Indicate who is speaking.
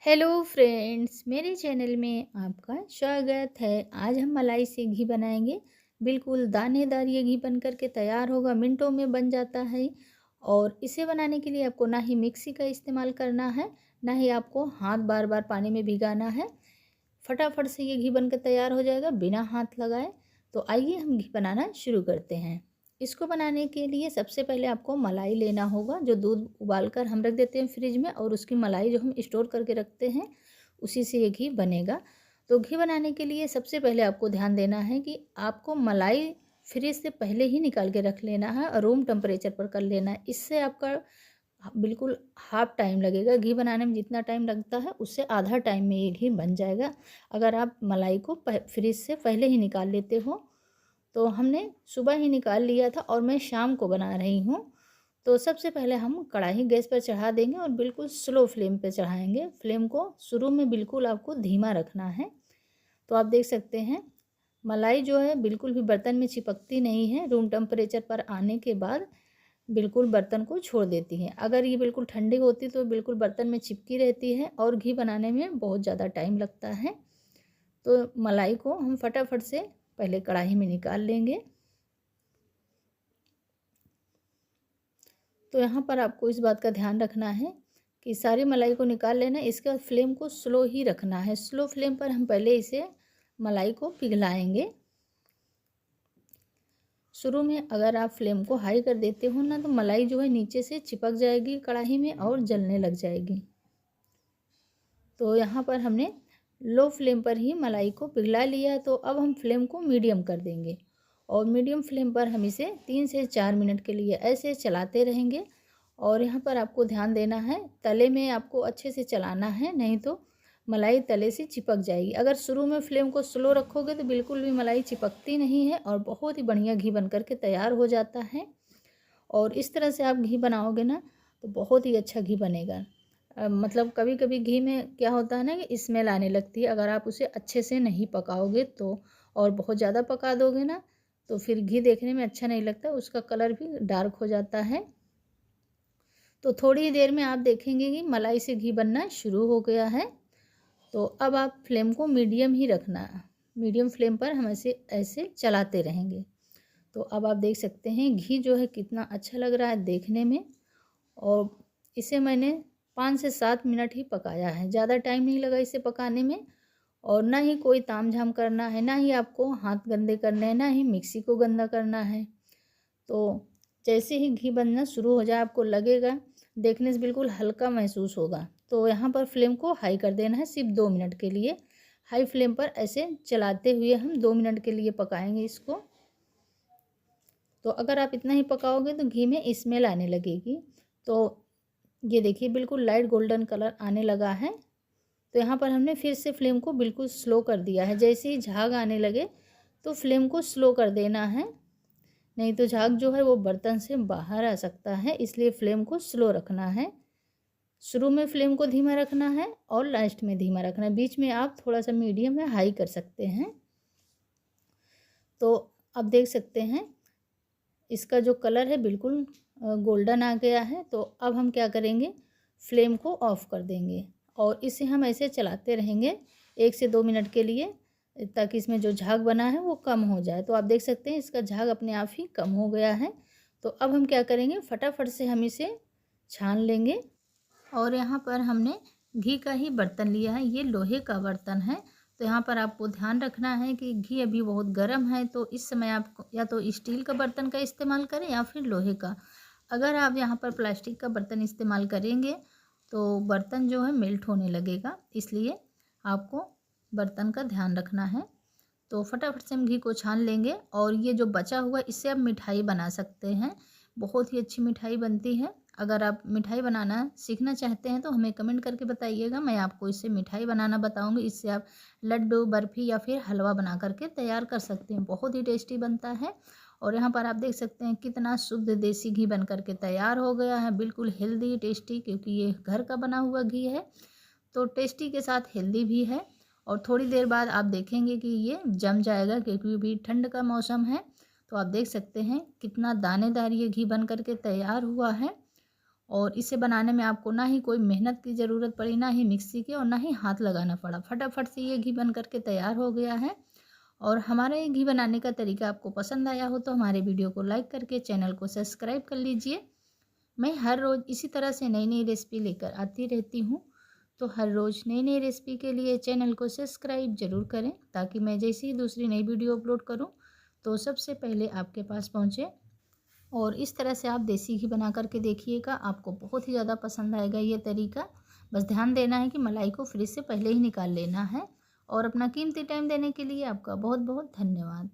Speaker 1: Hello friends, मेरे channel में आपका स्वागत है। आज हम मलाई से घी बनाएंगे। बिल्कुल दानेदार ये घी बनकर के तैयार होगा, मिनटों में बन जाता है। और इसे बनाने के लिए आपको ना ही मिक्सी का इस्तेमाल करना है, ना ही आपको हाथ बार बार पानी में भिगाना है। फटाफट से ये घी बनकर तैयार हो जाएगा बिना हाथ लगाए। तो आइए हम घी बनाना शुरू करते हैं। इसको बनाने के लिए सबसे पहले आपको मलाई लेना होगा, जो दूध उबाल कर हम रख देते हैं फ्रिज में, और उसकी मलाई जो हम स्टोर करके रखते हैं उसी से ये घी बनेगा। तो घी बनाने के लिए सबसे पहले आपको ध्यान देना है कि आपको मलाई फ्रिज से पहले ही निकाल के रख लेना है और रूम टेम्परेचर पर कर लेना है। इससे आपका बिल्कुल हाफ टाइम लगेगा। घी बनाने में जितना टाइम लगता है उससे आधा टाइम में ये घी बन जाएगा, अगर आप मलाई को फ्रिज से पहले ही निकाल लेते हो। तो हमने सुबह ही निकाल लिया था और मैं शाम को बना रही हूँ। तो सबसे पहले हम कढ़ाई गैस पर चढ़ा देंगे और बिल्कुल स्लो फ्लेम पे चढ़ाएंगे। फ्लेम को शुरू में बिल्कुल आपको धीमा रखना है। तो आप देख सकते हैं मलाई जो है बिल्कुल भी बर्तन में चिपकती नहीं है। रूम टेम्परेचर पर आने के बाद बिल्कुल बर्तन को छोड़ देती है। अगर ये बिल्कुल ठंडी होती तो बिल्कुल बर्तन में चिपकी रहती है और घी बनाने में बहुत ज़्यादा टाइम लगता है। तो मलाई को हम फटाफट से पहले कढ़ाई में निकाल लेंगे। तो यहाँ पर आपको इस बात का ध्यान रखना है कि सारी मलाई को निकाल लेना है। इसके बाद फ्लेम को स्लो ही रखना है। स्लो फ्लेम पर हम पहले इसे मलाई को पिघलाएंगे। शुरू में अगर आप फ्लेम को हाई कर देते हो ना, तो मलाई जो है नीचे से चिपक जाएगी कढ़ाई में और जलने लग जाएगी। तो यहाँ पर हमने लो फ्लेम पर ही मलाई को पिघला लिया। तो अब हम फ्लेम को मीडियम कर देंगे और मीडियम फ्लेम पर हम इसे 3 से 4 मिनट के लिए ऐसे चलाते रहेंगे। और यहाँ पर आपको ध्यान देना है, तले में आपको अच्छे से चलाना है, नहीं तो मलाई तले से चिपक जाएगी। अगर शुरू में फ्लेम को स्लो रखोगे तो बिल्कुल भी मलाई चिपकती नहीं है और बहुत ही बढ़िया घी बन करके तैयार हो जाता है। और इस तरह से आप घी बनाओगे ना तो बहुत ही अच्छा घी बनेगा। मतलब कभी कभी घी में क्या होता है ना कि स्मेल आने लगती है, अगर आप उसे अच्छे से नहीं पकाओगे तो। और बहुत ज़्यादा पका दोगे ना तो फिर घी देखने में अच्छा नहीं लगता, उसका कलर भी डार्क हो जाता है। तो थोड़ी ही देर में आप देखेंगे कि मलाई से घी बनना शुरू हो गया है। तो अब आप फ्लेम को मीडियम ही रखना। मीडियम फ्लेम पर हम ऐसे ऐसे चलाते रहेंगे। तो अब आप देख सकते हैं घी जो है कितना अच्छा लग रहा है देखने में। और इसे मैंने 5 से 7 मिनट ही पकाया है, ज़्यादा टाइम नहीं लगा इसे पकाने में। और ना ही कोई तामझाम करना है, ना ही आपको हाथ गंदे करने हैं, ना ही मिक्सी को गंदा करना है। तो जैसे ही घी बनना शुरू हो जाए आपको लगेगा, देखने से बिल्कुल हल्का महसूस होगा। तो यहाँ पर फ्लेम को हाई कर देना है सिर्फ 2 मिनट के लिए। हाई फ्लेम पर ऐसे चलाते हुए हम 2 मिनट के लिए पकाएंगे इसको। तो अगर आप इतना ही पकाओगे तो घी में स्मेल आने लगेगी। तो ये देखिए बिल्कुल लाइट गोल्डन कलर आने लगा है। तो यहाँ पर हमने फिर से फ्लेम को बिल्कुल स्लो कर दिया है। जैसे ही झाग आने लगे तो फ्लेम को स्लो कर देना है, नहीं तो झाग जो है वो बर्तन से बाहर आ सकता है, इसलिए फ्लेम को स्लो रखना है। शुरू में फ्लेम को धीमा रखना है और लास्ट में धीमा रखना है। बीच में आप थोड़ा सा मीडियम या हाई कर सकते हैं। तो अब देख सकते हैं इसका जो कलर है बिल्कुल गोल्डन आ गया है। तो अब हम क्या करेंगे, फ्लेम को ऑफ़ कर देंगे और इसे हम ऐसे चलाते रहेंगे 1 से 2 मिनट के लिए, ताकि इसमें जो झाग बना है वो कम हो जाए। तो आप देख सकते हैं इसका झाग अपने आप ही कम हो गया है। तो अब हम क्या करेंगे, फटाफट से हम इसे छान लेंगे। और यहाँ पर हमने घी का ही बर्तन लिया है, ये लोहे का बर्तन है। तो यहाँ पर आपको ध्यान रखना है कि घी अभी बहुत गर्म है, तो इस समय आप या तो स्टील का बर्तन का इस्तेमाल करें या फिर लोहे का। अगर आप यहाँ पर प्लास्टिक का बर्तन इस्तेमाल करेंगे तो बर्तन जो है मेल्ट होने लगेगा, इसलिए आपको बर्तन का ध्यान रखना है। तो फटाफट से हम घी को छान लेंगे और ये जो बचा हुआ इससे आप मिठाई बना सकते हैं। बहुत ही अच्छी मिठाई बनती है। अगर आप मिठाई बनाना सीखना चाहते हैं तो हमें कमेंट करके बताइएगा, मैं आपको इससे मिठाई बनाना बताऊंगी। इससे आप लड्डू, बर्फ़ी या फिर हलवा बना करके तैयार कर सकते हैं, बहुत ही टेस्टी बनता है। और यहाँ पर आप देख सकते हैं कितना शुद्ध देसी घी बन करके तैयार हो गया है, बिल्कुल हेल्दी टेस्टी, क्योंकि ये घर का बना हुआ घी है। तो टेस्टी के साथ हेल्दी भी है। और थोड़ी देर बाद आप देखेंगे कि ये जम जाएगा, क्योंकि अभी ठंड का मौसम है। तो आप देख सकते हैं कितना दानेदार ये घी बन करके तैयार हुआ है। और इसे बनाने में आपको ना ही कोई मेहनत की ज़रूरत पड़ी, ना ही मिक्सी की, और ना ही हाथ लगाना पड़ा। फटाफट से ये घी बन करके तैयार हो गया है। और हमारा ये घी बनाने का तरीका आपको पसंद आया हो तो हमारे वीडियो को लाइक करके चैनल को सब्सक्राइब कर लीजिए। मैं हर रोज़ इसी तरह से नई नई रेसिपी लेकर आती रहती हूँ, तो हर रोज़ नई नई रेसिपी के लिए चैनल को सब्सक्राइब ज़रूर करें, ताकि मैं जैसे ही दूसरी नई वीडियो अपलोड करूँ तो सबसे पहले आपके पास पहुँचे। और इस तरह से आप देसी घी बना करके देखिएगा, आपको बहुत ही ज़्यादा पसंद आएगा ये तरीका। बस ध्यान देना है कि मलाई को फ्रिज से पहले ही निकाल लेना है। और अपना कीमती टाइम देने के लिए आपका बहुत बहुत धन्यवाद।